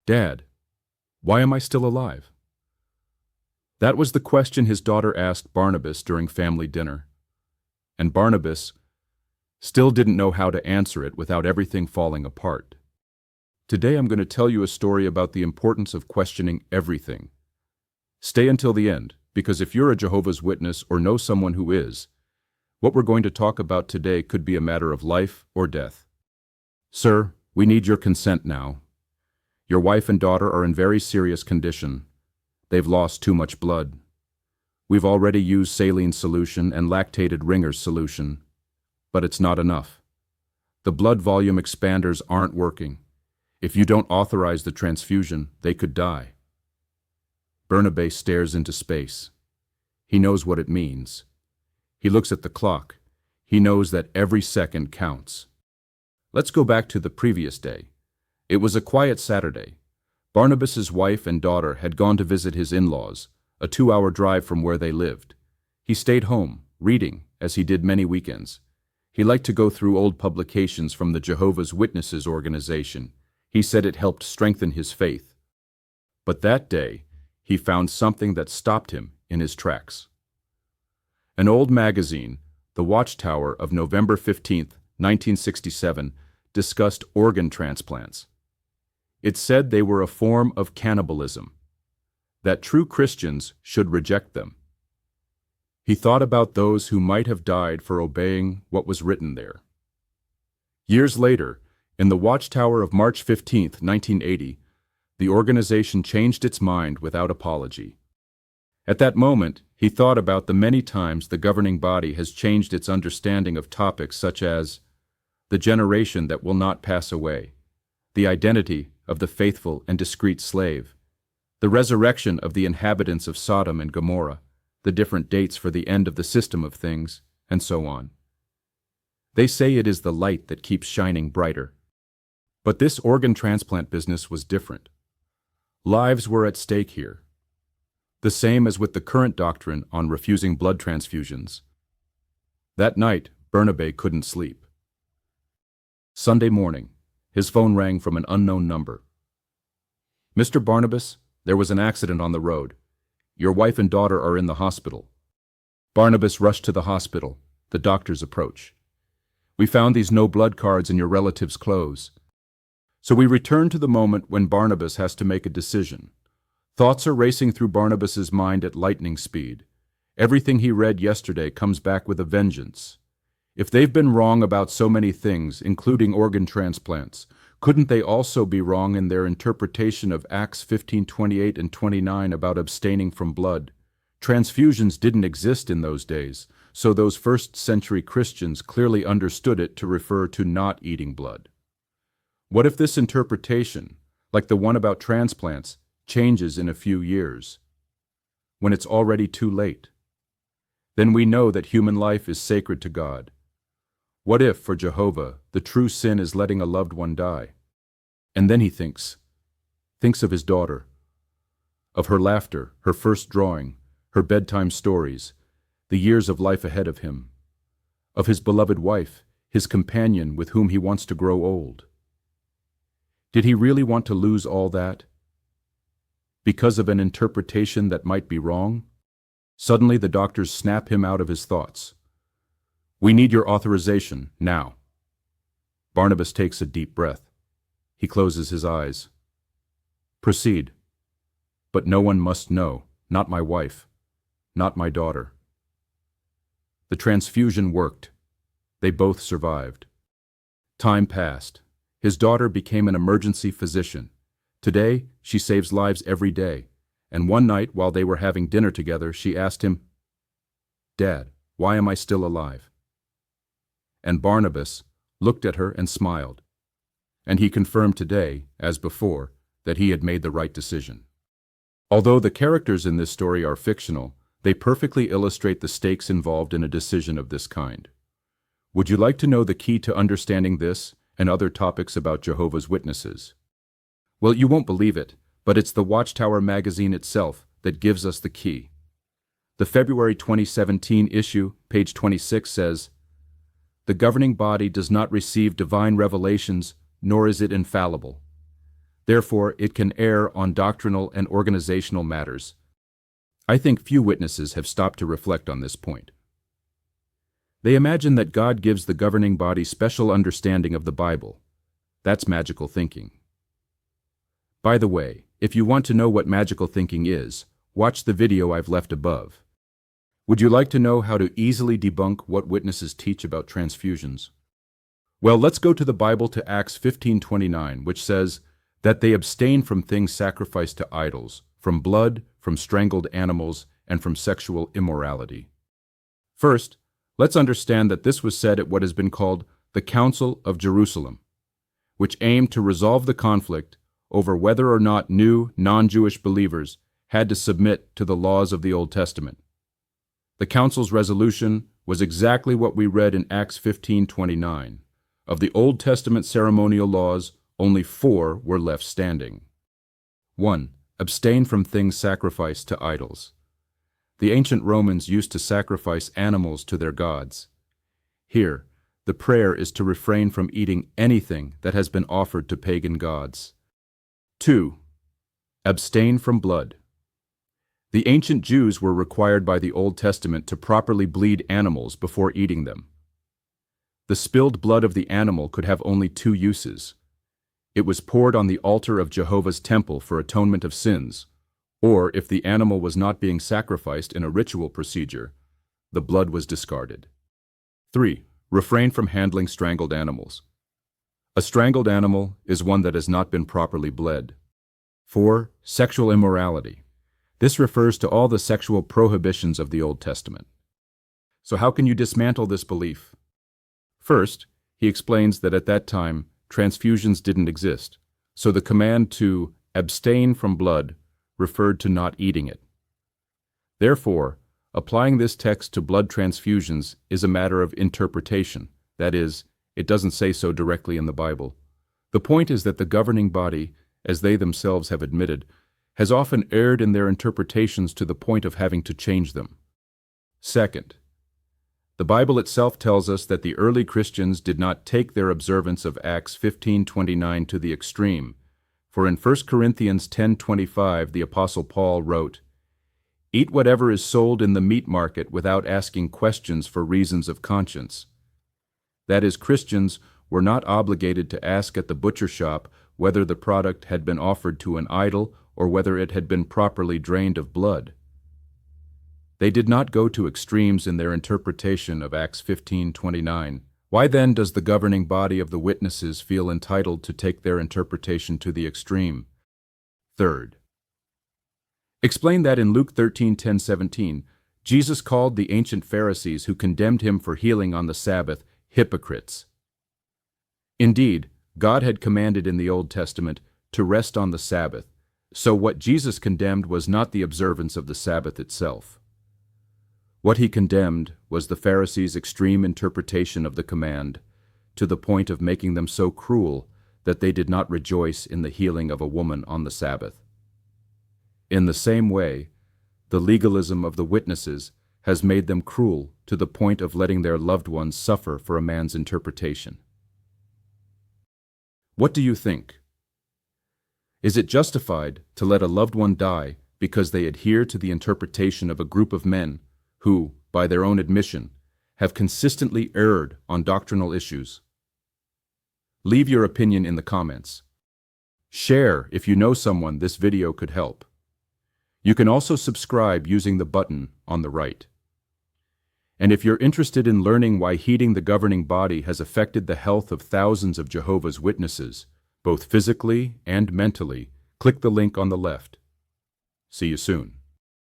Dad, why am I still alive? That was the question his daughter asked Barnabas during family dinner. And Barnabas still didn't know how to answer it without everything falling apart. Today I'm going to tell you a story about the importance of questioning everything. Stay until the end, because if you're a Jehovah's Witness or know someone who is, what we're going to talk about today could be a matter of life or death. Sir, we need your consent now. Your wife and daughter are in very serious condition. They've lost too much blood. We've already used saline solution and lactated Ringer's solution, but it's not enough. The blood volume expanders aren't working. If you don't authorize the transfusion, they could die. Bernabe stares into space. He knows what it means. He looks at the clock. He knows that every second counts. Let's go back to the previous day. It was a quiet Saturday. Barnabas's wife and daughter had gone to visit his in-laws, a 2-hour drive from where they lived. He stayed home, reading, as he did many weekends. He liked to go through old publications from the Jehovah's Witnesses organization. He said it helped strengthen his faith. But that day, he found something that stopped him in his tracks. An old magazine, The Watchtower of November 15, 1967, discussed organ transplants. It said they were a form of cannibalism, that true Christians should reject them. He thought about those who might have died for obeying what was written there. Years later, in the Watchtower of March 15, 1980, the organization changed its mind without apology. At that moment, he thought about the many times the governing body has changed its understanding of topics such as the generation that will not pass away, the identity of the faithful and discreet slave, the resurrection of the inhabitants of Sodom and Gomorrah, the different dates for the end of the system of things, and so on. They say it is the light that keeps shining brighter. But this organ transplant business was different. Lives were at stake here. The same as with the current doctrine on refusing blood transfusions. That night, Bernabe couldn't sleep. Sunday morning, his phone rang from an unknown number. Mr. Barnabas, there was an accident on the road. Your wife and daughter are in the hospital. Barnabas rushed to the hospital. The doctors approach. We found these no blood cards in your relative's clothes. So we return to the moment when Barnabas has to make a decision. Thoughts are racing through Barnabas's mind at lightning speed. Everything he read yesterday comes back with a vengeance. If they've been wrong about so many things, including organ transplants, couldn't they also be wrong in their interpretation of Acts 15:28 and 29 about abstaining from blood? Transfusions didn't exist in those days, so those first-century Christians clearly understood it to refer to not eating blood. What if this interpretation, like the one about transplants, changes in a few years, when it's already too late? Then we know that human life is sacred to God. What if, for Jehovah, the true sin is letting a loved one die? And then he thinks of his daughter, of her laughter, her first drawing, her bedtime stories, the years of life ahead of him, of his beloved wife, his companion with whom he wants to grow old. Did he really want to lose all that? Because of an interpretation that might be wrong? Suddenly the doctors snap him out of his thoughts. We need your authorization, now. Barnabas takes a deep breath. He closes his eyes. Proceed. But no one must know, not my wife, not my daughter. The transfusion worked. They both survived. Time passed. His daughter became an emergency physician. Today, she saves lives every day. And one night, while they were having dinner together, she asked him, Dad, why am I still alive? And Barnabas looked at her and smiled. And he confirmed today, as before, that he had made the right decision. Although the characters in this story are fictional, they perfectly illustrate the stakes involved in a decision of this kind. Would you like to know the key to understanding this and other topics about Jehovah's Witnesses? Well, you won't believe it, but it's the Watchtower magazine itself that gives us the key. The February 2017 issue, page 26, says, "The governing body does not receive divine revelations, nor is it infallible. Therefore, it can err on doctrinal and organizational matters. I think few witnesses have stopped to reflect on this point. They imagine that God gives the governing body special understanding of the Bible. That's magical thinking. By the way, if you want to know what magical thinking is, watch the video I've left above. Would you like to know how to easily debunk what witnesses teach about transfusions? Well, let's go to the Bible to Acts 15:29, which says that they abstain from things sacrificed to idols, from blood, from strangled animals, and from sexual immorality. First, let's understand that this was said at what has been called the Council of Jerusalem, which aimed to resolve the conflict over whether or not new, non-Jewish believers had to submit to the laws of the Old Testament. The Council's resolution was exactly what we read in Acts 15:29. Of the Old Testament ceremonial laws, only 4 were left standing. 1. Abstain from things sacrificed to idols. The ancient Romans used to sacrifice animals to their gods. Here, the prayer is to refrain from eating anything that has been offered to pagan gods. 2. Abstain from blood. The ancient Jews were required by the Old Testament to properly bleed animals before eating them. The spilled blood of the animal could have only 2 uses. It was poured on the altar of Jehovah's temple for atonement of sins, or if the animal was not being sacrificed in a ritual procedure, the blood was discarded. 3. Refrain from handling strangled animals. A strangled animal is one that has not been properly bled. 4. Sexual immorality. This refers to all the sexual prohibitions of the Old Testament. So how can you dismantle this belief? First, he explains that at that time, transfusions didn't exist, so the command to abstain from blood referred to not eating it. Therefore, applying this text to blood transfusions is a matter of interpretation. That is, it doesn't say so directly in the Bible. The point is that the governing body, as they themselves have admitted, has often erred in their interpretations to the point of having to change them. Second, the Bible itself tells us that the early Christians did not take their observance of Acts 15:29 to the extreme, for in 1 Corinthians 10:25 the Apostle Paul wrote, "Eat whatever is sold in the meat market without asking questions for reasons of conscience." That is, Christians were not obligated to ask at the butcher shop whether the product had been offered to an idol or whether it had been properly drained of blood. They did not go to extremes in their interpretation of Acts 15:29. Why then does the governing body of the witnesses feel entitled to take their interpretation to the extreme? Third, explain that in Luke 13:10-17, Jesus called the ancient Pharisees who condemned him for healing on the Sabbath hypocrites. Indeed, God had commanded in the Old Testament to rest on the Sabbath, so what Jesus condemned was not the observance of the Sabbath itself. What he condemned was the Pharisees' extreme interpretation of the command, to the point of making them so cruel that they did not rejoice in the healing of a woman on the Sabbath. In the same way, the legalism of the witnesses has made them cruel to the point of letting their loved ones suffer for a man's interpretation. What do you think? Is it justified to let a loved one die because they adhere to the interpretation of a group of men who, by their own admission, have consistently erred on doctrinal issues? Leave your opinion in the comments. Share if you know someone this video could help. You can also subscribe using the button on the right. And if you're interested in learning why heeding the governing body has affected the health of thousands of Jehovah's Witnesses, both physically and mentally, click the link on the left. See you soon.